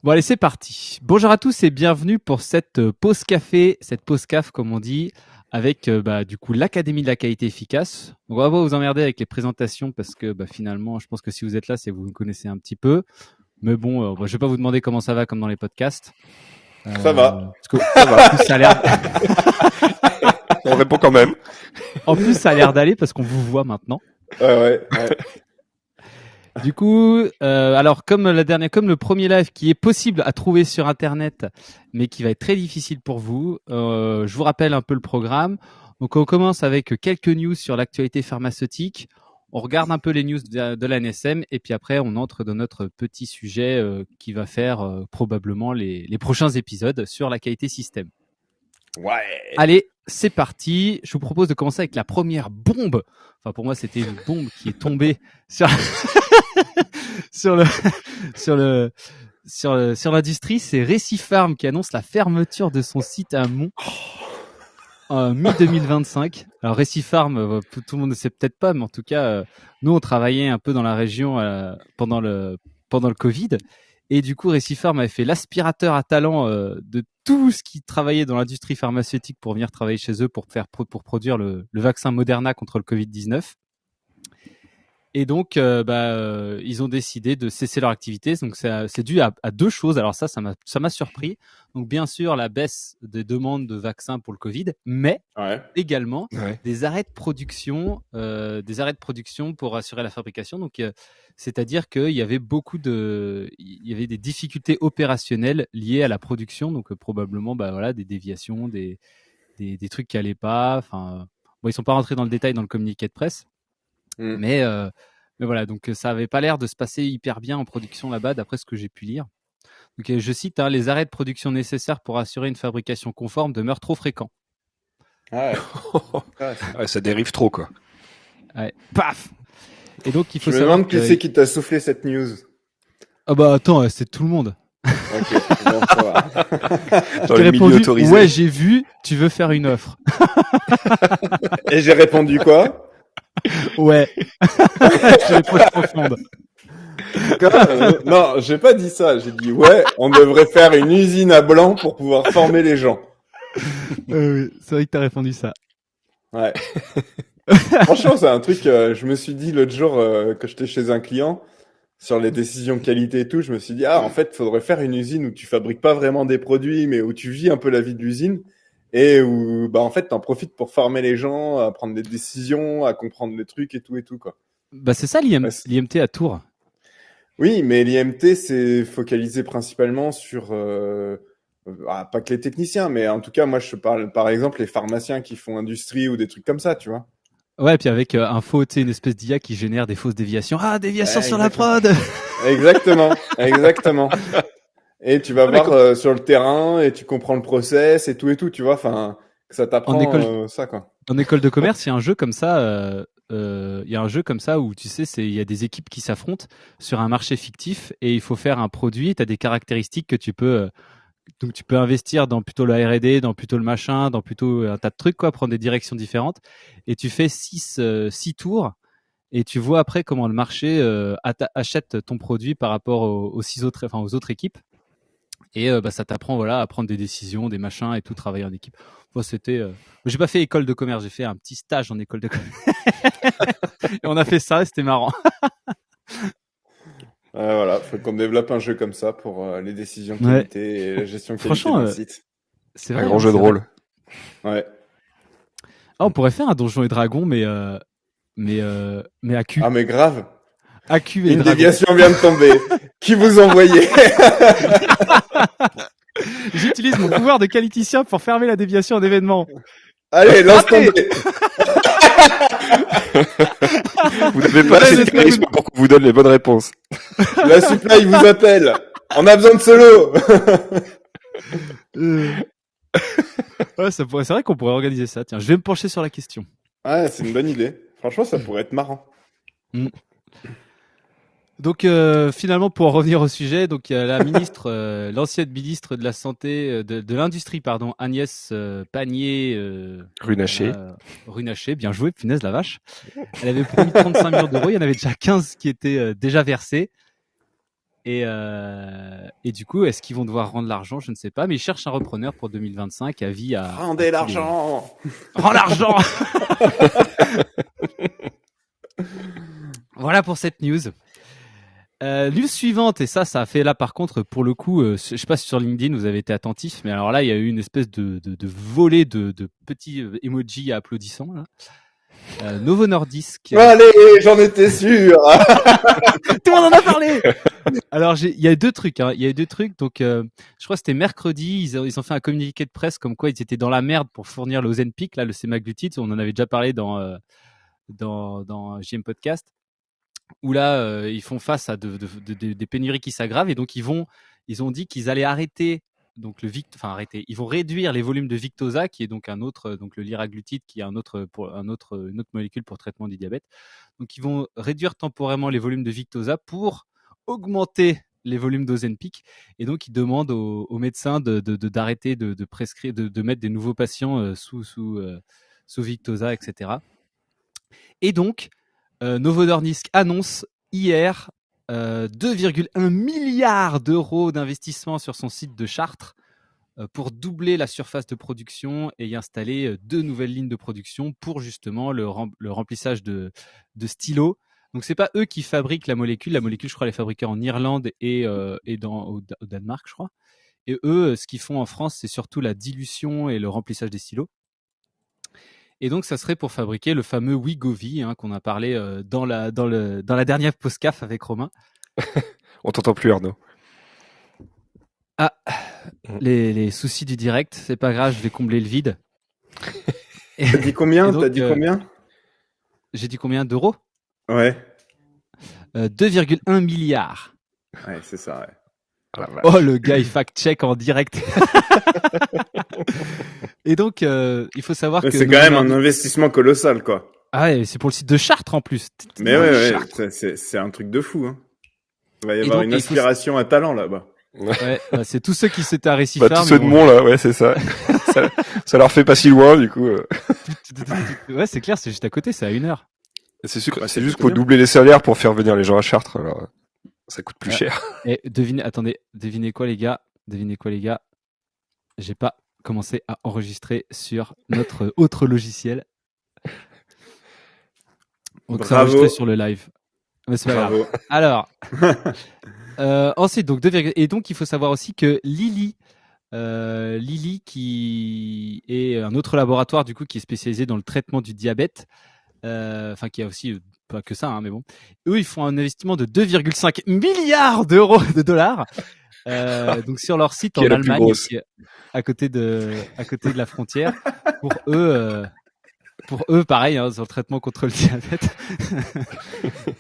Bon allez, c'est parti. Bonjour à tous et bienvenue pour cette pause café, cette pause caf comme on dit, avec du coup l'Académie de la qualité efficace. Donc, on va pas vous emmerder avec les présentations parce que finalement, je pense que si vous êtes là, c'est que vous me connaissez un petit peu. Mais bon, je vais pas vous demander comment ça va comme dans les podcasts. Ça va. Parce que ça va. En plus, ça a l'air. On répond quand même. En plus, ça a l'air d'aller parce qu'on vous voit maintenant. Ouais. Du coup, alors comme le premier live qui est possible à trouver sur Internet, mais qui va être très difficile pour vous, je vous rappelle un peu le programme. Donc on commence avec quelques news sur l'actualité pharmaceutique. On regarde un peu les news de la NSM et puis après on entre dans notre petit sujet qui va faire probablement les prochains épisodes sur la qualité système. Ouais. Allez, c'est parti. Je vous propose de commencer avec la première bombe. Enfin, pour moi, c'était une bombe qui est tombée sur sur l'industrie. C'est Recipharm qui annonce la fermeture de son site à Mont en mi-2025. Alors Recipharm, tout le monde ne sait peut-être pas, mais en tout cas, nous on travaillait un peu dans la région pendant le Covid. Et du coup, Recipharm avait fait l'aspirateur à talent de tout ce qui travaillait dans l'industrie pharmaceutique pour venir travailler chez eux pour produire le vaccin Moderna contre le Covid-19. Et donc, ils ont décidé de cesser leur activité. Donc, c'est dû à deux choses. Alors ça m'a surpris. Donc, bien sûr, la baisse des demandes de vaccins pour le Covid, mais également des arrêts de production pour assurer la fabrication. Donc, c'est-à-dire qu'il y avait il y avait des difficultés opérationnelles liées à la production. Donc, probablement, des déviations, des trucs qui allaient pas. Enfin, bon, ils sont pas rentrés dans le détail dans le communiqué de presse. Mais voilà, donc ça avait pas l'air de se passer hyper bien en production là-bas, d'après ce que j'ai pu lire. Donc je cite, les arrêts de production nécessaires pour assurer une fabrication conforme demeurent trop fréquents. Ouais, ça dérive trop, quoi. Ouais. Paf. Et donc il faut Je me savoir demande qui c'est qui t'a soufflé cette news. Ah bah attends, c'est tout le monde. Ok, bon, ça va. Je t'ai répondu, ouais, j'ai vu, tu veux faire une offre. Et j'ai répondu quoi? Ouais. J'ai les poches profondes. Non, j'ai pas dit ça. J'ai dit ouais, on devrait faire une usine à blanc pour pouvoir former les gens. Oui, c'est vrai que t'as répondu ça. Ouais. Franchement, c'est un truc. Je me suis dit l'autre jour que j'étais chez un client sur les décisions qualité et tout. Je me suis dit en fait, faudrait faire une usine où tu fabriques pas vraiment des produits, mais où tu vis un peu la vie de l'usine et où en fait t'en profites pour former les gens, à prendre des décisions, à comprendre les trucs et tout quoi. C'est ça l'IMT à Tours. Oui, mais l'IMT c'est focalisé principalement sur pas que les techniciens, mais en tout cas moi je parle par exemple les pharmaciens qui font industrie ou des trucs comme ça, tu vois. Ouais, puis avec une espèce d'IA qui génère des fausses déviations. Ah, déviation sur la prod. Exactement. Et tu vas voir sur le terrain et tu comprends le process et tout, tu vois. Enfin, ça t'apprend ça, quoi. En école de commerce, il y a un jeu comme ça. Il y a un jeu comme ça où tu sais, il y a des équipes qui s'affrontent sur un marché fictif et il faut faire un produit. Tu as des caractéristiques que tu peux donc tu peux investir dans plutôt la R&D, dans plutôt le machin, dans plutôt un tas de trucs quoi, prendre des directions différentes. Et tu fais 6 tours. Et tu vois après comment le marché achète ton produit par rapport aux autres équipes. Et ça t'apprend à prendre des décisions, des machins et tout, travailler en équipe. Bon, j'ai pas fait école de commerce, j'ai fait un petit stage en école de commerce. Et on a fait ça, et c'était marrant. Voilà, faut qu'on développe un jeu comme ça pour les décisions qualité et la gestion qualité d'un site. C'est vrai, un grand jeu de rôle. Ouais. On pourrait faire un Donjons et Dragons, mais à cul. Ah mais grave. À cul et une déviation vient de tomber. Qui vous envoyez? J'utilise mon pouvoir de qualiticien pour fermer la déviation d'événement. Allez, lance tomber. Vous n'avez pas assez de charisme pour qu'on vous donne les bonnes réponses. La supply vous appelle. On a besoin de solo. Ouais, c'est vrai qu'on pourrait organiser ça. Tiens, je vais me pencher sur la question. Ouais, c'est une bonne idée. Franchement, ça pourrait être marrant. Donc finalement, pour en revenir au sujet, donc il y a la ministre, l'ancienne ministre de la santé, de l'industrie, pardon, Agnès Runacher, bien joué, punaise la vache. Elle avait promis 35 millions d'euros, il y en avait déjà 15 qui étaient déjà versés. Et du coup, est-ce qu'ils vont devoir rendre l'argent? Je ne sais pas, mais ils cherchent un repreneur pour 2025 à vie à... Rendez l'argent. Rends l'argent. Voilà pour cette news. News suivante, et ça a fait là par contre, pour le coup, je sais pas si sur LinkedIn vous avez été attentif, mais alors là il y a eu une espèce de volée de petits emojis applaudissants là. Novo Nordisk. Allez, j'en étais sûr. Tout le monde en a parlé. Alors il y a deux trucs, hein. Il y a eu deux trucs. Donc je crois que c'était mercredi, ils ont fait un communiqué de presse comme quoi ils étaient dans la merde pour fournir le Ozempic, là le semaglutide. On en avait déjà parlé dans JM Podcast. Où là ils font face à des pénuries qui s'aggravent, et donc ils ont dit qu'ils allaient arrêter donc ils vont réduire les volumes de Victoza, qui est donc un autre, donc le liraglutide, qui est une autre molécule pour traitement du diabète. Donc ils vont réduire temporairement les volumes de Victoza pour augmenter les volumes d'Ozempic, et donc ils demandent aux médecins d'arrêter de prescrire, de mettre des nouveaux patients sous Victoza, etc. Et donc Novo Nordisk annonce hier 2,1 milliards d'euros d'investissement sur son site de Chartres pour doubler la surface de production et y installer 2 nouvelles lignes de production pour justement le remplissage de stylos. Donc c'est pas eux qui fabriquent la molécule. La molécule, je crois, elle est fabriquée en Irlande et au Danemark, je crois. Et eux, ce qu'ils font en France, c'est surtout la dilution et le remplissage des stylos. Et donc, ça serait pour fabriquer le fameux Wegovy, hein, qu'on a parlé dans la dernière Postcaf avec Romain. On t'entend plus, Arnaud. Ah, les soucis du direct, c'est pas grave, je vais combler le vide. T'as dit combien? T'as dit combien? J'ai dit combien d'euros? Ouais. 2,1 milliards. Ouais, c'est ça, ouais. Oh, le gars, il fact-check en direct. Et donc, il faut savoir que... C'est quand même un investissement colossal, quoi. Ah ouais, c'est pour le site de Chartres en plus. Mais ouais, c'est un truc de fou, hein. Il va y avoir une aspiration à talent là-bas. Ouais, bah, c'est tous ceux qui s'étaient à Récifar. Tous ceux de Mont, là, ouais, c'est ça. ça leur fait pas si loin, du coup. Ouais, c'est clair, c'est juste à côté, c'est à 1 heure. C'est juste qu'il faut doubler les salaires pour faire venir les gens à Chartres, alors ça coûte plus cher. Et devinez quoi les gars? J'ai pas commencé à enregistrer sur notre autre logiciel. Donc c'est enregistré sur le live. Mais c'est pas grave. Alors, ensuite, donc et donc il faut savoir aussi que Lilly, qui est un autre laboratoire du coup qui est spécialisé dans le traitement du diabète, qui a aussi pas que ça, hein, mais bon, eux ils font un investissement de 2,5 milliards d'euros de dollars, donc sur leur site en Allemagne, à côté de la frontière, pour eux, pareil, hein, sur le traitement contre le diabète.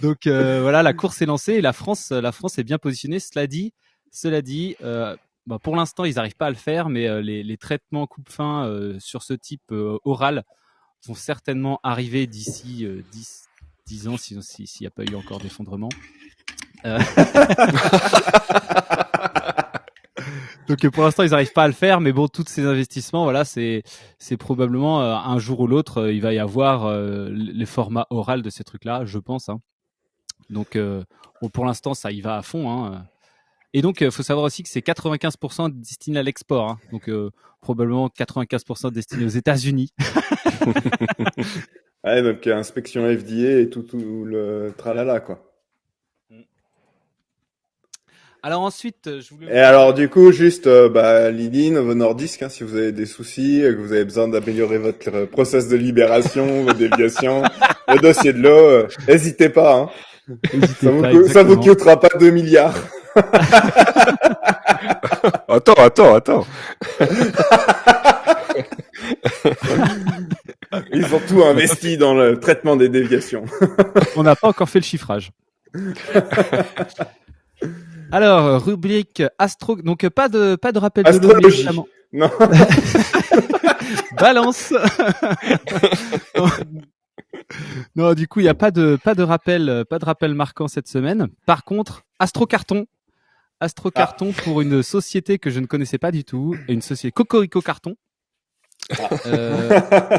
Donc voilà, la course est lancée et la France est bien positionnée. Cela dit, pour l'instant, ils n'arrivent pas à le faire, mais les traitements coupe-faim sur ce type oral vont certainement arriver d'ici 10 ans, s'il n'y a pas eu encore d'effondrement. Donc pour l'instant ils n'arrivent pas à le faire, mais bon, tous ces investissements, voilà, c'est probablement un jour ou l'autre il va y avoir les formats oral de ces trucs-là, je pense, hein. Donc pour l'instant ça y va à fond, hein. Et donc faut savoir aussi que c'est 95% destiné à l'export, hein. Donc probablement 95% destiné aux États-Unis. Ouais, donc inspection FDA et tout le tralala, quoi. Alors ensuite, je voulais... Et alors du coup, juste Lilly, Novo Nordisk, hein, si vous avez des soucis, que vous avez besoin d'améliorer votre process de libération, votre déviation, le dossier de l'eau, n'hésitez pas. Hein. Ça vous coûtera pas 2 milliards. Attends. Ils ont tout investi dans le traitement des déviations. On n'a pas encore fait le chiffrage. Alors, rubrique astro, donc pas de rappel de l'eau, mais évidemment. Non. Balance. Non, du coup, il y a pas de rappel marquant cette semaine. Par contre, Astrocarton pour une société que je ne connaissais pas du tout, une société Cocorico Carton.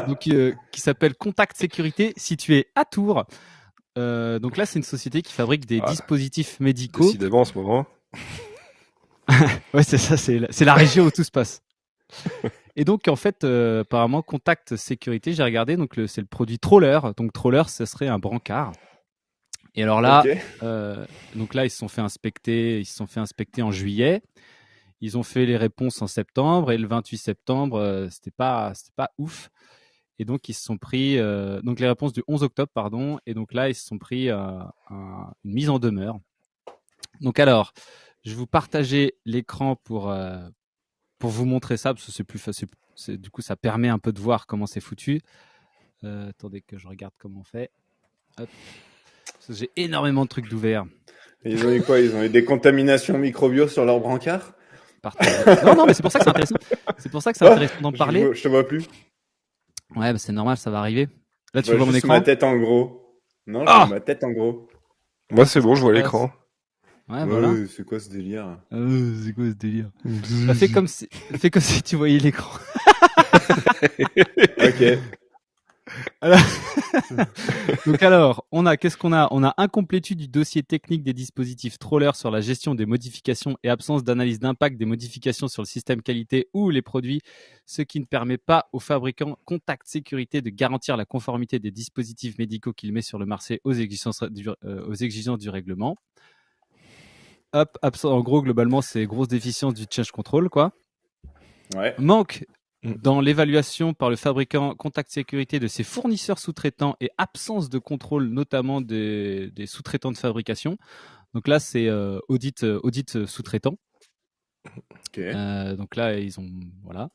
Donc qui s'appelle Contact Sécurité, située à Tours. Donc là, c'est une société qui fabrique des dispositifs médicaux. Décidément, en ce moment. Ouais, c'est ça, c'est la région où tout se passe. Et donc, en fait, apparemment, Contact Sécurité, j'ai regardé, donc c'est le produit Troller. Donc, Troller, ce serait un brancard. Et alors là, Ok. donc là, ils se sont fait inspecter en juillet. Ils ont fait les réponses en septembre et le 28 septembre, c'était pas ouf. Et donc, ils se sont pris, donc les réponses du 11 octobre, pardon. Et donc là, ils se sont pris une mise en demeure. Donc alors, je vais vous partager l'écran pour vous montrer ça, parce que c'est plus facile. Du coup, ça permet un peu de voir comment c'est foutu. Attendez que je regarde comment on fait. Hop. Parce que j'ai énormément de trucs d'ouverts. Ils ont eu quoi? Ils ont eu des contaminations microbio sur leur brancard? Non, mais c'est pour ça que c'est intéressant. C'est pour ça que c'est intéressant d'en parler. Je te vois plus. Ouais, bah c'est normal, ça va arriver. Là, Je tu vois vois mon juste écran. ma tête en gros. Non, je vois Ah ma tête en gros. Moi, c'est bon, je vois Ouais, l'écran. Ouais, voilà. C'est quoi ce délire? C'est quoi ce délire? Bah, fais comme si tu voyais l'écran. Ok. Donc alors, qu'est-ce qu'on a? On a incomplétude du dossier technique des dispositifs Troller sur la gestion des modifications et absence d'analyse d'impact des modifications sur le système qualité ou les produits, ce qui ne permet pas aux fabricants Contact Sécurité de garantir la conformité des dispositifs médicaux qu'il met sur le marché aux exigences du règlement. Hop, en gros, globalement, c'est grosse déficience du change control, quoi. Ouais. Manque dans l'évaluation par le fabricant Contact Sécurité de ses fournisseurs sous-traitants et absence de contrôle notamment des sous-traitants de fabrication. Donc là, c'est audit sous-traitant. Ok. Donc là, voilà.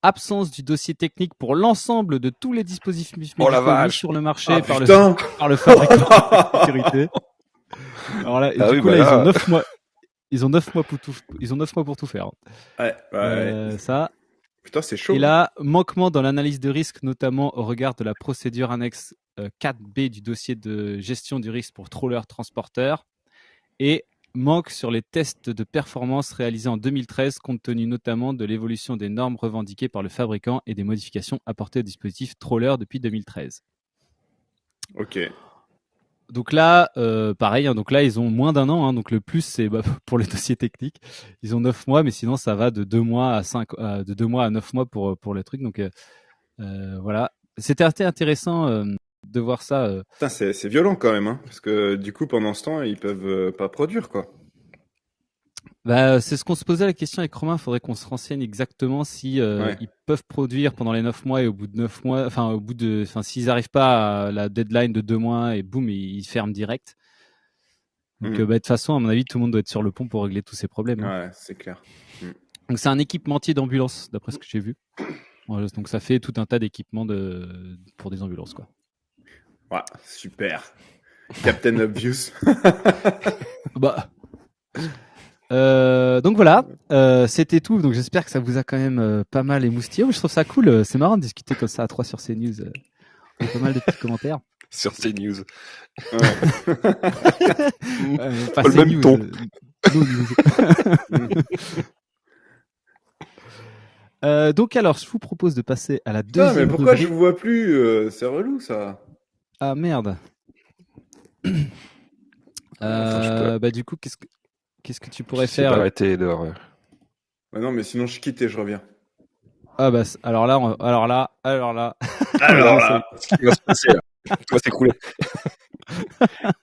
Absence du dossier technique pour l'ensemble de tous les dispositifs médicaux mis sur le marché par le fabricant Contact Sécurité. Alors là, Ah du oui, coup, bah là, là... ils ont 9 mois pour tout faire. Ouais. Ça. Putain, c'est chaud. Et là, manquement dans l'analyse de risque, notamment au regard de la procédure annexe 4B du dossier de gestion du risque pour Troller Transporteur. Et manque sur les tests de performance réalisés en 2013, compte tenu notamment de l'évolution des normes revendiquées par le fabricant et des modifications apportées au dispositif Troller depuis 2013. Ok. Donc là, pareil, hein, donc là, ils ont moins d'un an. Hein, donc le plus, c'est pour les dossiers techniques. Ils ont 9 mois, mais sinon, ça va de 2 mois à de 2 mois à 9 mois pour le truc. Donc voilà. C'était assez intéressant de voir ça. Putain, c'est violent quand même, hein, parce que du coup, pendant ce temps, ils peuvent pas produire, quoi. C'est ce qu'on se posait la question avec Romain. Il faudrait qu'on se renseigne exactement si Ouais. ils peuvent produire pendant les 9 mois et au bout de 9 mois, s'ils n'arrivent pas à la deadline de 2 mois et boum, ils ferment direct. Donc de toute façon, à mon avis, tout le monde doit être sur le pont pour régler tous ces problèmes. Hein. Ouais, c'est clair. Donc c'est un équipementier d'ambulance, d'après ce que j'ai vu. Voilà, donc ça fait tout un tas d'équipements pour des ambulances, quoi. Ouais, super. Captain Obvious. Donc voilà, c'était tout. Donc j'espère que ça vous a quand même pas mal émoustillé. Je trouve ça cool. C'est marrant de discuter comme ça à 3 sur CNews. Il y a pas mal de petits commentaires. Sur CNews. Ouais. Pas le même ton. Donc alors, je vous propose de passer à la Putain, deuxième mais pourquoi rubrique. je vous vois plus C'est relou, ça. Ah merde. Du coup, qu'est-ce que tu pourrais faire arrêter dehors. Bah non, mais sinon, je quitte et je reviens. Ah bah alors là, Alors là, ce qui va se passer là. Tout va s'écrouler.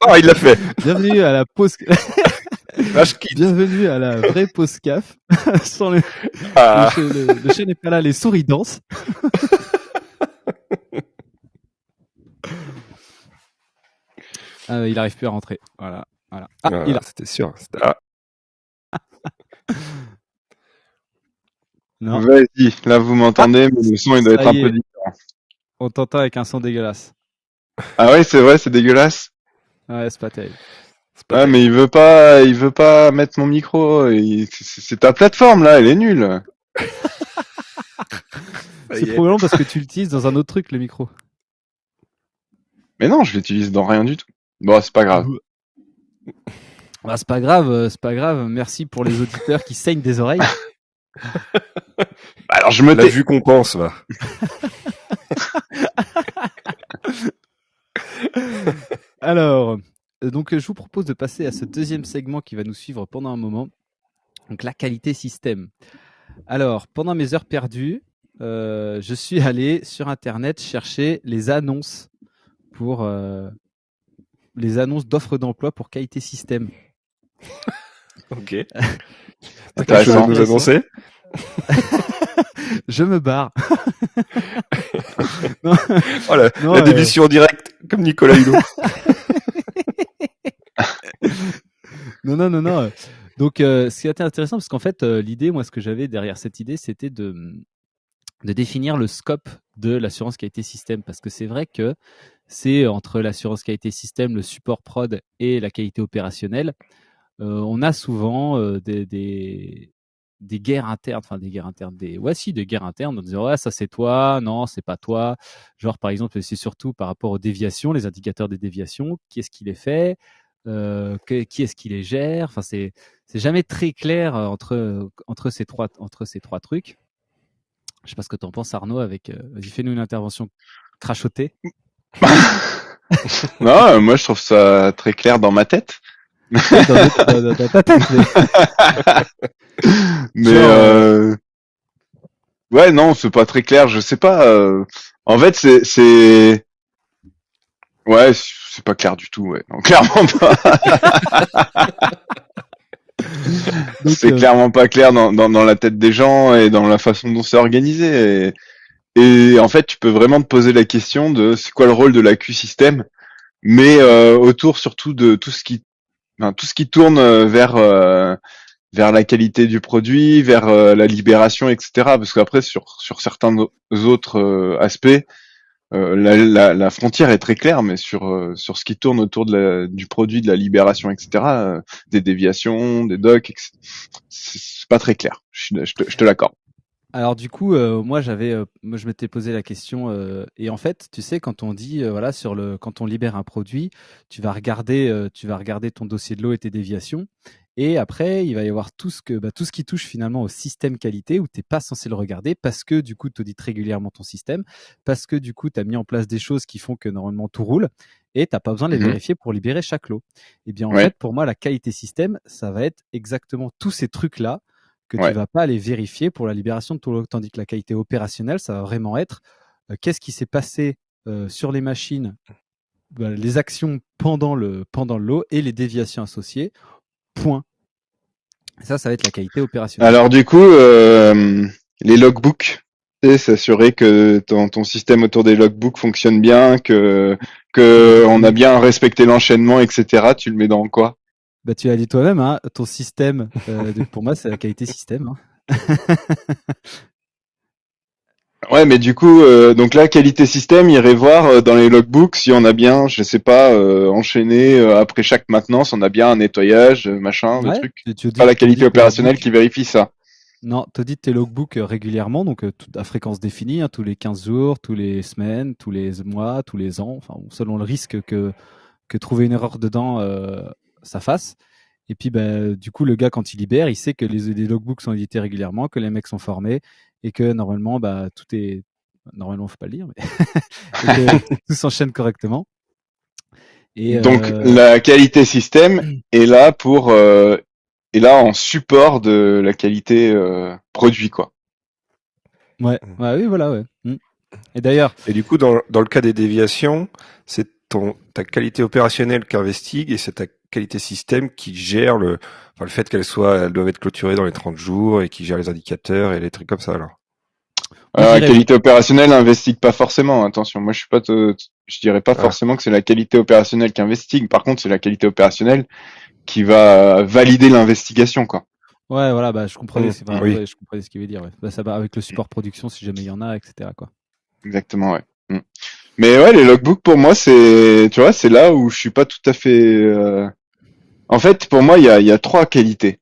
Oh, il l'a fait. Bienvenue à la pause. Là, je quitte. Bienvenue à la vraie pause CAF. Sans le chien n'est pas là, les souris dansent. Il arrive plus à rentrer. Voilà. C'était sûr. Non. Vas-y, là vous m'entendez, mais le son il doit être un peu différent. On t'entend avec un son dégueulasse. Ah ouais, c'est vrai, c'est dégueulasse. Ouais, c'est pas terrible. Mais il veut pas mettre mon micro. C'est ta plateforme là, elle est nulle. C'est probablement parce que tu l'utilises dans un autre truc, le micro. Mais non, je l'utilise dans rien du tout. Bon, c'est pas grave. C'est pas grave. Merci pour les auditeurs qui saignent des oreilles. Alors je me tais. La vue qu'on pense, va. Alors, Donc, je vous propose de passer à ce deuxième segment qui va nous suivre pendant un moment. Donc, la qualité système. Alors, pendant mes heures perdues, je suis allé sur Internet chercher les annonces pour les annonces d'offres d'emploi pour qualité système. Ok. T'as quelque chose Intéressant. à nous annoncer? Je me barre. Oh, la Non, démission directe, comme Nicolas Hulot. Non. Donc, ce qui était intéressant, parce qu'en fait, l'idée, moi, ce que j'avais derrière cette idée, c'était de définir le scope de l'assurance qualité système, parce que c'est vrai que c'est entre l'assurance qualité système, le support prod et la qualité opérationnelle, on a souvent des guerres internes, enfin des guerres internes, des guerres internes en disant ouais ça c'est toi, non c'est pas toi. Genre par exemple c'est surtout par rapport aux déviations, les indicateurs des déviations, qui est-ce qui les fait, qui est-ce qui les gère. Enfin c'est jamais très clair entre ces trois trucs. Je sais pas ce que t'en penses Arnaud avec. Vas-y fais-nous une intervention crachotée. Non, moi je trouve ça très clair dans ma tête. dans ta tête. Mais Genre, ouais, non, c'est pas très clair. Je sais pas. En fait, c'est ouais, c'est pas clair du tout. Ouais, non, clairement pas. Donc, C'est clairement pas clair dans la tête des gens et dans la façon dont c'est organisé. Et en fait, tu peux vraiment te poser la question de c'est quoi le rôle de la Q-système, mais autour surtout de tout ce qui tourne vers la qualité du produit, vers la libération, etc. Parce qu'après, sur certains autres aspects, la frontière est très claire, mais sur ce qui tourne autour du produit, de la libération, etc., des déviations, des docks, etc., c'est pas très clair. Je te l'accorde. Alors du coup, moi moi je m'étais posé la question et en fait, tu sais, quand on dit voilà quand on libère un produit, tu vas regarder ton dossier de l'eau et tes déviations, et après il va y avoir tout ce qui touche finalement au système qualité où t'es pas censé le regarder parce que du coup tu audite régulièrement ton système, parce que du coup tu as mis en place des choses qui font que normalement tout roule et t'as pas besoin de les vérifier pour libérer chaque lot. Et bien en Ouais. fait, pour moi, la qualité système, ça va être exactement tous ces trucs là que tu Ouais. vas pas aller vérifier pour la libération de ton lot, tandis que la qualité opérationnelle, ça va vraiment être qu'est-ce qui s'est passé sur les machines, les actions pendant le lot et les déviations associées. Point. Ça va être la qualité opérationnelle. Alors du coup, les logbooks, c'est s'assurer que ton système autour des logbooks fonctionne bien, que on a bien respecté l'enchaînement, etc. Tu le mets dans quoi? Bah, tu l'as dit toi-même, hein, ton système, pour moi, c'est la qualité système. Hein. Ouais, mais du coup, donc là, qualité système, irait voir dans les logbooks si on a bien, je sais pas, enchaîné après chaque maintenance, on a bien un nettoyage, machin, le Ouais, truc. tu Pas la qualité audites tes opérationnelle logbooks. qui vérifie ça. Non, tu audites tes logbooks régulièrement, donc à fréquence définie, hein, tous les 15 jours, tous les semaines, tous les mois, tous les ans, enfin, selon le risque que trouver une erreur dedans, ça fasse. Et puis, du coup, le gars, quand il libère, il sait que les logbooks sont édités régulièrement, que les mecs sont formés et que normalement, tout est. Normalement, faut pas le dire, mais et que tout s'enchaîne correctement. Et Donc la qualité système est là pour est là en support de la qualité produit, quoi. ouais, oui, voilà, ouais. Et d'ailleurs, Et du coup, dans le cas des déviations, c'est ta qualité opérationnelle qui investigue et c'est ta qualité système qui gère le fait elles doivent être clôturées dans les 30 jours et qui gère les indicateurs et les trucs comme ça, alors. moi, je La dirais oui. qualité opérationnelle investigue pas forcément. Attention, moi je dirais pas forcément que c'est la qualité opérationnelle qui investigue. Par contre, c'est la qualité opérationnelle qui va valider l'investigation, quoi. Ouais, voilà, je comprenais, Oui. ouais, je comprenais ce qu'il veut dire. Ouais. Ça va avec le support production si jamais il y en a, etc. Quoi. Exactement, ouais. Mais ouais, les logbooks pour moi, c'est, tu vois, c'est là où je suis pas tout à fait. En fait, pour moi, il y a trois qualités.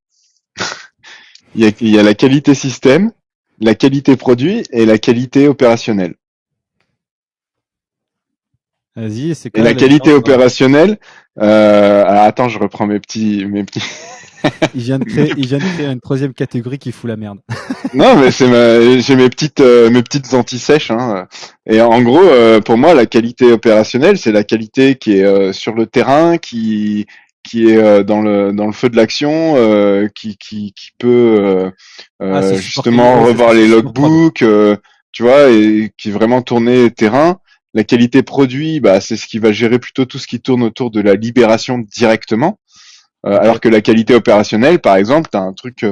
Il y a la qualité système, la qualité produit et la qualité opérationnelle. Vas-y, c'est Et quoi la la qualité différence opérationnelle, alors attends, je reprends mes petits. Il vient de créer une troisième catégorie qui fout la merde. Non, mais j'ai mes petites anti-sèches, hein. Et en gros, pour moi, la qualité opérationnelle, c'est la qualité qui est sur le terrain, qui est dans le feu de l'action, qui peut C'est justement revoir les logbooks, tu vois, et qui est vraiment tourné terrain. La qualité produit, bah, c'est ce qui va gérer plutôt tout ce qui tourne autour de la libération directement. Alors que la qualité opérationnelle, par exemple, tu as un truc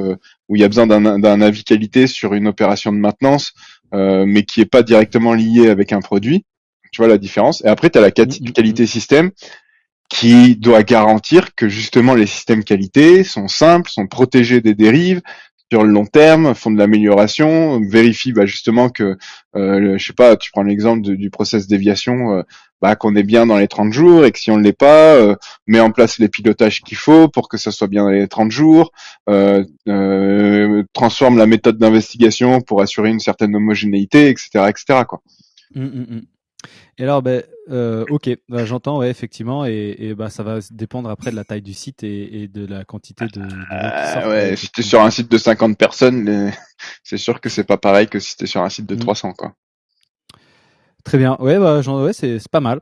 où il y a besoin d'un avis qualité sur une opération de maintenance, mais qui est pas directement lié avec un produit. Tu vois la différence. Et après, tu as la qualité système qui doit garantir que justement les systèmes qualité sont simples, sont protégés des dérives sur le long terme, font de l'amélioration, vérifient justement que, je sais pas, tu prends l'exemple du process déviation, qu'on est bien dans les 30 jours et que si on ne l'est pas, met en place les pilotages qu'il faut pour que ça soit bien dans les 30 jours, transforme la méthode d'investigation pour assurer une certaine homogénéité, etc., etc., quoi. Et alors, ok, j'entends, ouais, effectivement, et ça va dépendre après de la taille du site et de la quantité de gens qui sortent. Ouais, si t'es sur un site de 50 personnes, c'est sûr que c'est pas pareil que si t'es sur un site de 300, quoi. Très bien, ouais, c'est pas mal.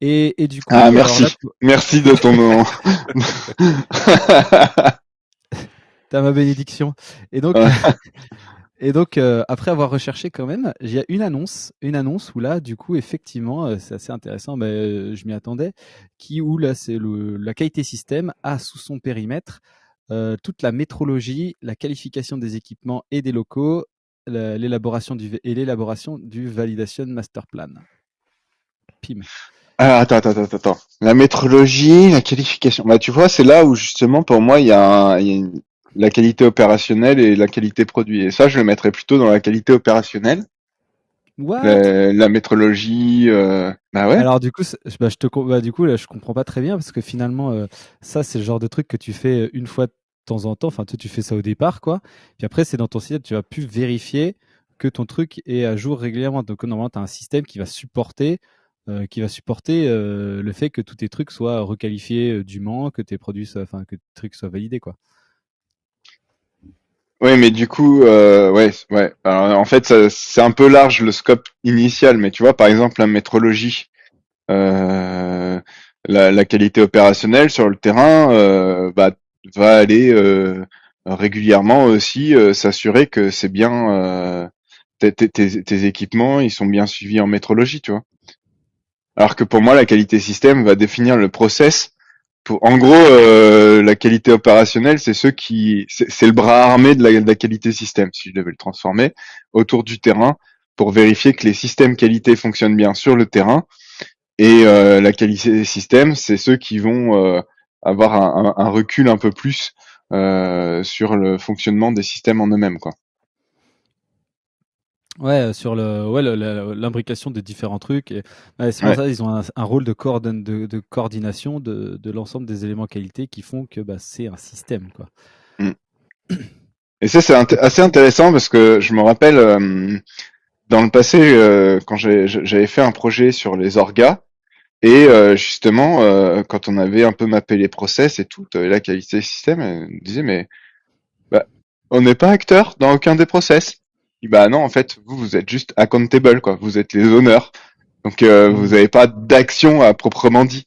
Et du coup, merci, merci de ton nom. T'as ma bénédiction. Et donc. Et donc, après avoir recherché quand même, il y a une annonce où là, du coup, effectivement, c'est assez intéressant. Je m'y attendais. Où là, c'est la qualité système a sous son périmètre toute la métrologie, la qualification des équipements et des locaux, l'élaboration du validation master plan. Pim. Alors, attends. La métrologie, la qualification. Bah, tu vois, c'est là où justement, pour moi, il y a la qualité opérationnelle et la qualité produit. Et ça, je le mettrais plutôt dans la qualité opérationnelle. La métrologie, bah ouais. Alors du coup, du coup là, je comprends pas très bien parce que finalement, ça c'est le genre de truc que tu fais une fois de temps en temps. Enfin, tu fais ça au départ, quoi. Puis après, c'est dans ton site, tu vas plus vérifier que ton truc est à jour régulièrement. Donc normalement, tu as un système qui va supporter le fait que tous tes trucs soient requalifiés dûment, que tes produits que tes trucs soient validés, quoi. Oui, mais du coup, ouais. Alors, en fait, c'est un peu large le scope initial, mais tu vois, par exemple, la métrologie, la qualité opérationnelle sur le terrain, va aller régulièrement aussi s'assurer que c'est bien tes équipements, ils sont bien suivis en métrologie, tu vois. Alors que pour moi, la qualité système va définir le process. En gros, la qualité opérationnelle, c'est c'est le bras armé de la qualité système, si je devais le transformer, autour du terrain, pour vérifier que les systèmes qualité fonctionnent bien sur le terrain. Et la qualité système, c'est ceux qui vont avoir un recul un peu plus sur le fonctionnement des systèmes en eux-mêmes, quoi. Ouais, sur l'imbrication des différents trucs. Et, c'est pour ça ils ont un rôle de coordination de l'ensemble des éléments qualité qui font que c'est un système, quoi. Et ça, c'est assez intéressant parce que je me rappelle dans le passé quand j'avais fait un projet sur les orgas et justement quand on avait un peu mappé les process et tout, la qualité système elle me disait mais on n'est pas acteur dans aucun des process. Et non, en fait, vous êtes juste accountable, quoi. Vous êtes les honneurs. Donc, vous n'avez pas d'action à proprement dit.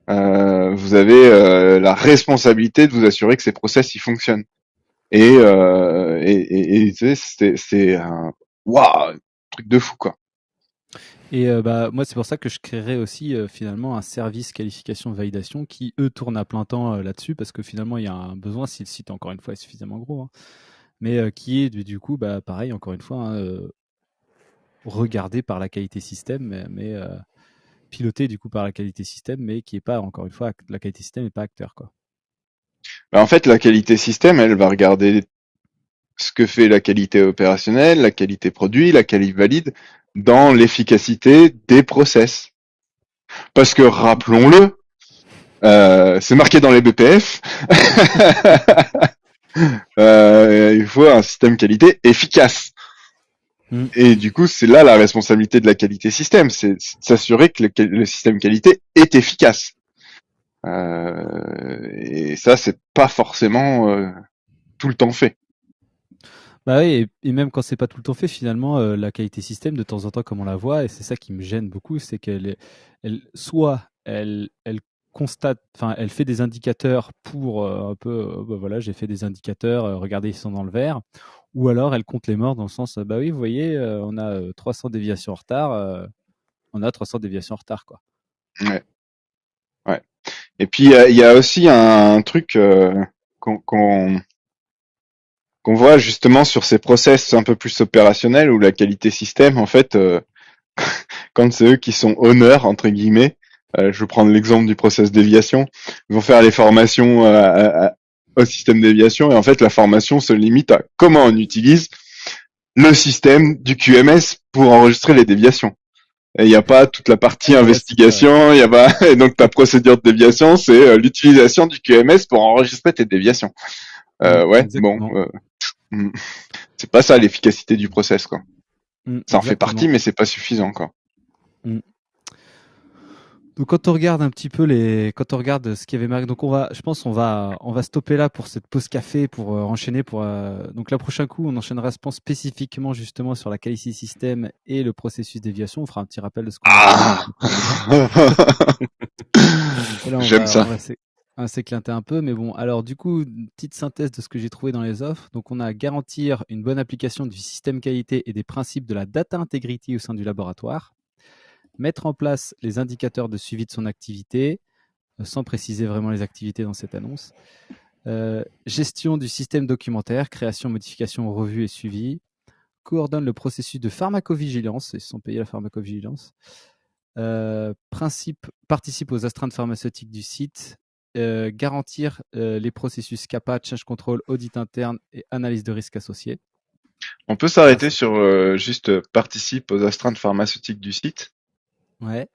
Vous avez la responsabilité de vous assurer que ces process ils fonctionnent. Et tu sais, c'est un truc de fou, quoi. Et moi, c'est pour ça que je créerais aussi finalement un service qualification validation qui eux tournent à plein temps là-dessus parce que finalement il y a un besoin si le site encore une fois est suffisamment gros, hein. Mais qui est du coup pareil encore une fois regardé par la qualité système, mais piloté du coup par la qualité système, mais qui est pas encore une fois la qualité système n'est pas acteur, quoi. En fait, la qualité système, elle va regarder ce que fait la qualité opérationnelle, la qualité produit, la qualité valide dans l'efficacité des process. Parce que rappelons-le, c'est marqué dans les BPF. Il faut un système qualité efficace. Et du coup, c'est là la responsabilité de la qualité système, c'est de s'assurer que le système qualité est efficace. Et ça, c'est pas forcément tout le temps fait. Bah oui, et même quand c'est pas tout le temps fait, finalement, la qualité système, de temps en temps, comme on la voit, et c'est ça qui me gêne beaucoup, c'est soit elle constate, enfin, elle fait des indicateurs pour un peu, bah voilà, j'ai fait des indicateurs, regardez, ils sont dans le vert, ou alors elle compte les morts dans le sens, bah oui, vous voyez, on a 300 déviations en retard, on a 300 déviations en retard, quoi. Ouais. Ouais. Et puis il y a aussi un truc qu'on voit justement sur ces process un peu plus opérationnels où la qualité système, en fait, quand c'est eux qui sont honneurs entre guillemets, je vais prendre l'exemple du process déviation, ils vont faire les formations au système déviation et en fait la formation se limite à comment on utilise le système du QMS pour enregistrer les déviations. Il n'y a pas toute la partie investigation, il y a pas, et donc ta procédure de déviation, c'est l'utilisation du QMS pour enregistrer tes déviations. Ouais, Exactement. bon, c'est pas ça l'efficacité du process, quoi. Ça en fait Exactement. partie, mais c'est pas suffisant, quoi. Donc quand on regarde un petit peu quand on regarde ce qu'il y avait marqué, donc je pense on va stopper là pour cette pause café pour enchaîner donc la prochain coup on enchaînera je pense spécifiquement justement sur la quality system et le processus déviation. On fera un petit rappel de ce qu'on a dit. J'aime ça. On va s'éclater un peu, mais bon, alors du coup, une petite synthèse de ce que j'ai trouvé dans les offres. Donc on a garantir une bonne application du système qualité et des principes de la data integrity au sein du laboratoire. Mettre en place les indicateurs de suivi de son activité, sans préciser vraiment les activités dans cette annonce. Gestion du système documentaire, création, modification, revue et suivi. Coordonne le processus de pharmacovigilance, ils sont payés la pharmacovigilance. Participe aux astreintes pharmaceutiques du site. Garantir les processus CAPA, change control, audit interne et analyse de risque associés. On peut s'arrêter sur juste participe aux astreintes pharmaceutiques du site. Ouais.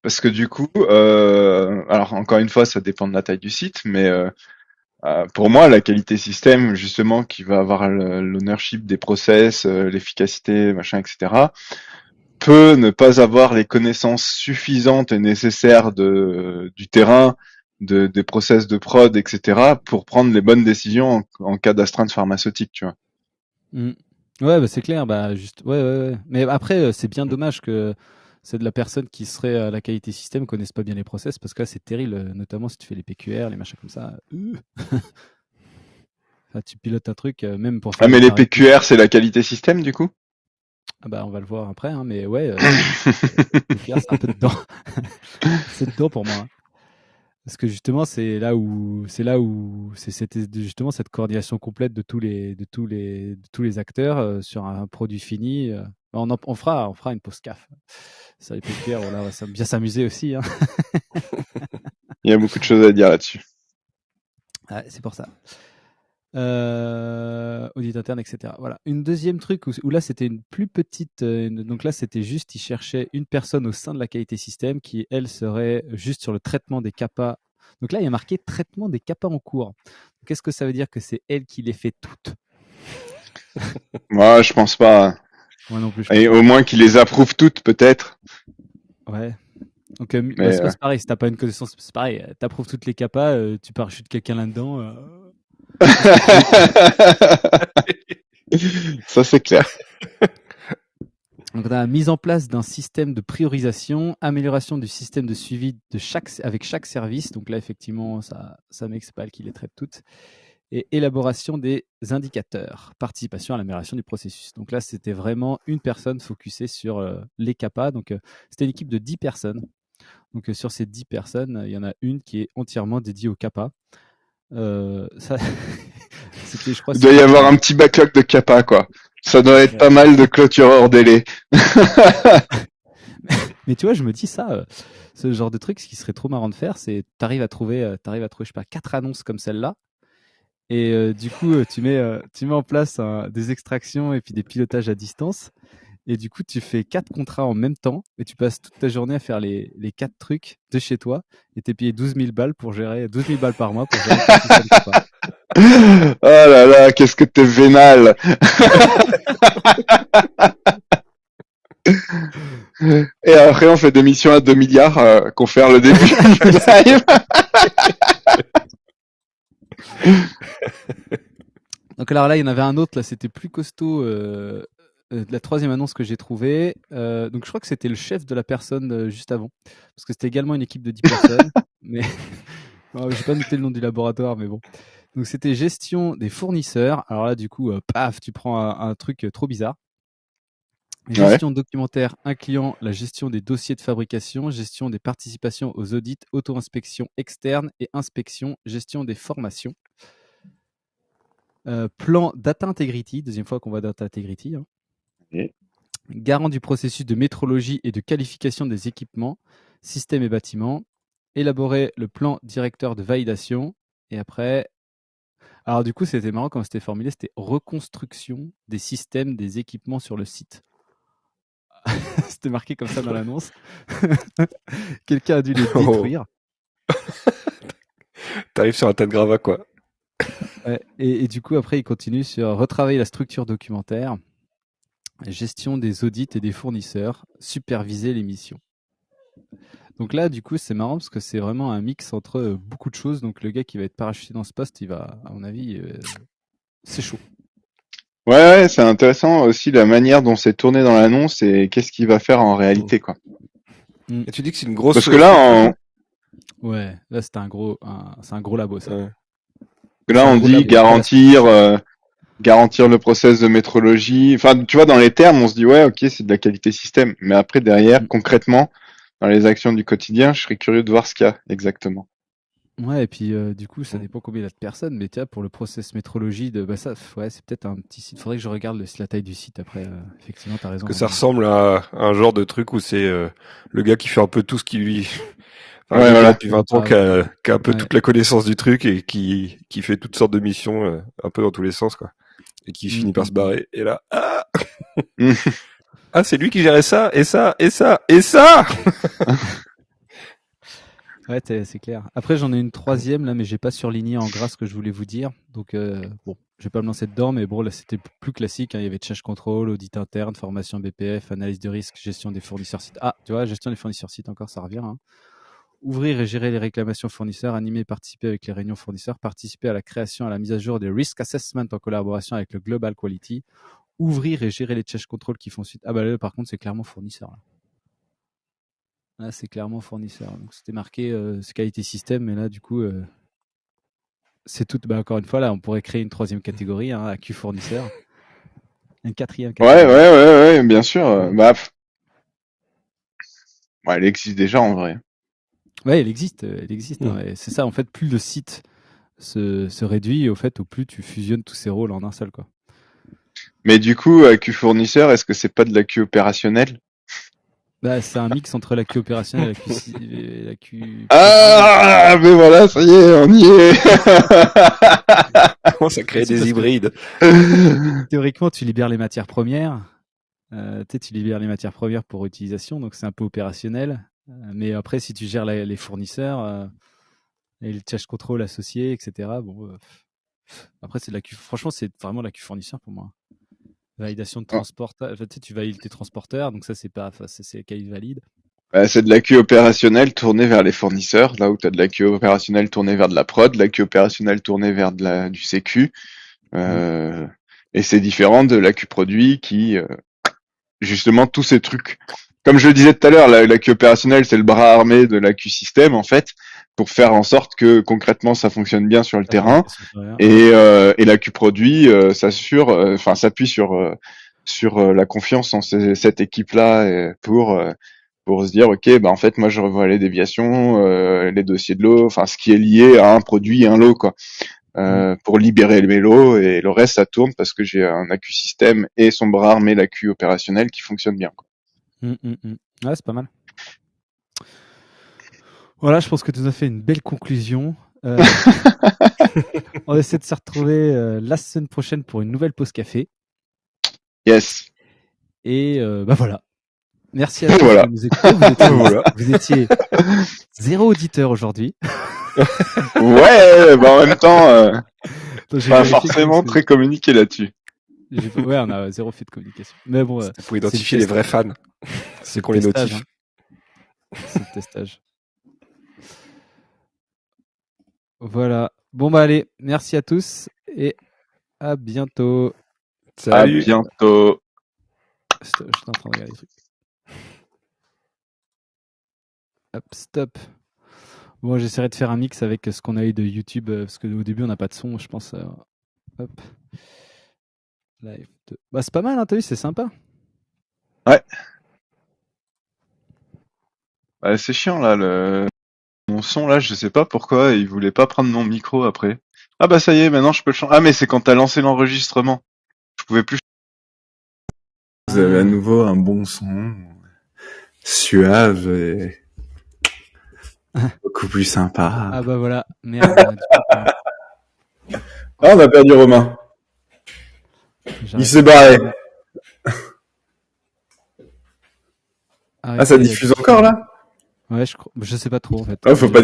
Parce que du coup, alors encore une fois, ça dépend de la taille du site, mais pour moi, la qualité système, justement, qui va avoir l'ownership des process, l'efficacité, machin, etc., peut ne pas avoir les connaissances suffisantes et nécessaires du terrain, des process de prod, etc., pour prendre les bonnes décisions en cas d'astreinte pharmaceutique, tu vois. Ouais, bah c'est clair, ouais. Mais après, c'est bien dommage que c'est de la personne qui serait à la qualité système connaisse pas bien les process, parce que là, c'est terrible, notamment si tu fais les PQR, les machins comme ça. Enfin, tu pilotes un truc, même pour faire. Ah, mais les PQR, c'est la qualité système, du coup? Ah bah, on va le voir après, hein, mais ouais, PQR, c'est un peu dedans. C'est dedans pour moi. Hein. Parce que justement, c'était justement cette coordination complète de tous les acteurs sur un produit fini. On fera une pause CAF. Ça, les PQR, voilà, on va bien s'amuser aussi. Hein. Il y a beaucoup de choses à dire là-dessus. Ouais, c'est pour ça. Audit interne, etc. Voilà. Une deuxième truc où là c'était une plus petite. Donc là c'était juste, ils cherchaient une personne au sein de la qualité système qui elle serait juste sur le traitement des CAPA. Donc là il y a marqué traitement des CAPA en cours. Qu'est-ce que ça veut dire que c'est elle qui les fait toutes? Moi je pense pas. Moi non plus. Et au moins qu'ils les approuvent toutes peut-être. Ouais. Donc c'est pareil. Si t'as pas une connaissance, c'est pareil. T'approuves toutes les CAPA, tu parachutes quelqu'un là-dedans. Ça c'est clair. Donc, on a la mise en place d'un système de priorisation, amélioration du système de suivi avec chaque service. Donc là, effectivement, ça met que c'est pas elle qui les traite toutes. Et élaboration des indicateurs, participation à l'amélioration du processus. Donc là, c'était vraiment une personne focusée sur les CAPA. Donc, c'était une équipe de 10 personnes. Donc, sur ces 10 personnes, il y en a une qui est entièrement dédiée au CAPA. Ça... je crois, il doit y avoir un petit backlog de CAPA, quoi. Ça doit être pas mal de clôture hors délai. Mais tu vois, je me dis ça, ce genre de truc, ce qui serait trop marrant de faire, c'est t'arrives à trouver, je sais pas, 4 annonces comme celle-là. Et du coup, tu mets en place des extractions et puis des pilotages à distance. Et du coup, tu fais 4 contrats en même temps et tu passes toute ta journée à faire les 4 trucs de chez toi et t'es payé 12 000 balles pour gérer 12 000 balles par mois pour gérer ton système CAPA. Oh là là, qu'est-ce que t'es vénal. Et après, on fait des missions à 2 milliards qu'on fait le début du live. Donc alors là, il y en avait un autre, là, c'était plus costaud. La troisième annonce que j'ai trouvée. Donc je crois que c'était le chef de la personne juste avant. Parce que c'était également une équipe de 10 personnes. Mais j'ai pas noté le nom du laboratoire, mais bon. Donc c'était gestion des fournisseurs. Alors là, du coup, paf, tu prends un truc trop bizarre. Gestion documentaire, un client, la gestion des dossiers de fabrication, gestion des participations aux audits, auto-inspection externe et inspection, gestion des formations. Plan Data Integrity, deuxième fois qu'on voit Data Integrity. Hein. Okay. Garant du processus de métrologie et de qualification des équipements, systèmes et bâtiments. Élaborer le plan directeur de validation. Et après, alors du coup, c'était marrant quand c'était formulé, c'était reconstruction des systèmes des équipements sur le site. C'était marqué comme ça dans l'annonce. Quelqu'un a dû les détruire. T'arrives sur un tas de gravats, quoi. Ouais, et du coup, après, il continue sur retravailler la structure documentaire, gestion des audits et des fournisseurs, superviser les missions. Donc là, du coup, c'est marrant parce que c'est vraiment un mix entre beaucoup de choses. Donc le gars qui va être parachuté dans ce poste, il va, à mon avis, c'est chaud. Ouais, c'est intéressant aussi la manière dont c'est tourné dans l'annonce et qu'est-ce qu'il va faire en réalité, quoi. Et tu dis que c'est une grosse. Parce que là, ouais, là c'est un gros labo, ça. Ouais. Là, on dit garantir le process de métrologie. Enfin, tu vois, dans les termes, on se dit ouais, ok, c'est de la qualité système. Mais après, derrière, concrètement, dans les actions du quotidien, je serais curieux de voir ce qu'il y a exactement. Ouais, et puis du coup, ça dépend combien il y a de personnes, mais tu vois, pour le process métrologie, ça, ouais, c'est peut-être un petit site. Faudrait que je regarde la taille du site après. Effectivement, t'as raison. Que ça ressemble à un genre de truc où c'est le gars qui fait un peu tout ce qui lui. Enfin, ouais, voilà. Depuis 20 ans, qui a un peu toute la connaissance du truc et qui fait toutes sortes de missions un peu dans tous les sens, quoi. Et qui finit par se barrer. Et là, ah, c'est lui qui gérait ça, et ça, et ça, et ça! Ouais, c'est clair. Après, j'en ai une troisième, là, mais j'ai pas surligné en gras ce que je voulais vous dire. Donc, bon, je vais pas me lancer dedans, mais bon, là, c'était plus classique. Hein. Il y avait change control, audit interne, formation BPF, analyse de risque, gestion des fournisseurs sites. Ah, tu vois, gestion des fournisseurs sites, encore, ça revient. Hein. Ouvrir et gérer les réclamations fournisseurs, animer et participer avec les réunions fournisseurs, participer à la création et à la mise à jour des risk assessment en collaboration avec le Global Quality, ouvrir et gérer les change control qui font suite. Ah bah là, par contre, c'est clairement fournisseur. Là, c'est clairement fournisseur. Donc, c'était marqué qualité système, mais là, du coup, c'est tout. Bah, encore une fois, là, on pourrait créer une troisième catégorie, hein, AQ fournisseur. Une quatrième catégorie. Ouais, bien sûr. Bah, ouais, elle existe déjà en vrai. Ouais, elle existe. Hein, c'est ça, en fait, plus le site se réduit, au plus tu fusionnes tous ces rôles en un seul, quoi. Mais du coup, AQ fournisseur, est-ce que c'est pas de l'AQ opérationnel? Bah, c'est un mix entre l'AQ opérationnel et l'AQ. Ah, mais voilà, ça y est, on y est. Comment ça crée des hybrides? Théoriquement, tu libères les matières premières. Tu libères les matières premières pour utilisation, donc c'est un peu opérationnel. Mais après, si tu gères les fournisseurs et le change control associé, etc. Bon, après c'est de l'AQ. Franchement, c'est vraiment l'AQ fournisseur pour moi. Validation de transporteur. Tu valides tes transporteurs, donc ça c'est quali valide. Bah, c'est de l'AQ opérationnel tourné vers les fournisseurs, là où tu as de l'AQ opérationnel tourné vers de la prod, l'AQ opérationnel tourné vers du sécu. Et c'est différent de l'AQ produit qui, justement, tous ces trucs. Comme je le disais tout à l'heure, l'AQ opérationnel, c'est le bras armé de l'AQ système, en fait, pour faire en sorte que concrètement ça fonctionne bien sur le terrain. Et l'AQ produit s'appuie sur la confiance en cette équipe-là pour se dire ok, bah en fait moi je revois les déviations, les dossiers de lot, enfin ce qui est lié à un produit, un lot, quoi. Pour libérer mes lots, et le reste ça tourne parce que j'ai un AQ système et son bras armé, l'AQ opérationnel, qui fonctionne bien, quoi. Ouais, c'est pas mal. Voilà, je pense que tu nous as fait une belle conclusion. On essaie de se retrouver la semaine prochaine pour une nouvelle pause café. Yes. Et bah voilà. Merci à tous de nous écouter. Vous étiez 0 auditeur aujourd'hui. Ouais, bah en même temps, pas forcément très communiqué là-dessus. Ouais, on a zéro fait de communication. Mais bon, C'était pour identifier les vrais fans. C'est qu'on les testage, notifie. c'est le testage. Voilà. Bon, bah, allez. Merci à tous et à bientôt. Salut. À bientôt. Je suis en train de regarder les trucs. Hop, stop. Bon, j'essaierai de faire un mix avec ce qu'on a eu de YouTube, parce qu'au début, on n'a pas de son, je pense. Hop. Live. Bah, c'est pas mal, hein, t'as vu, c'est sympa. Ouais. C'est chiant, là, mon son, là, je sais pas pourquoi, il voulait pas prendre mon micro après. Ah bah ça y est, maintenant je peux le changer. Ah mais c'est quand t'as lancé l'enregistrement. Je pouvais plus. Vous avez à nouveau un bon son, suave et beaucoup plus sympa. Ah bah voilà, merde. Ah, on a perdu Romain. Il s'est barré. Ah, ça diffuse encore là? Ouais, je sais pas trop en fait. Ah, faut pas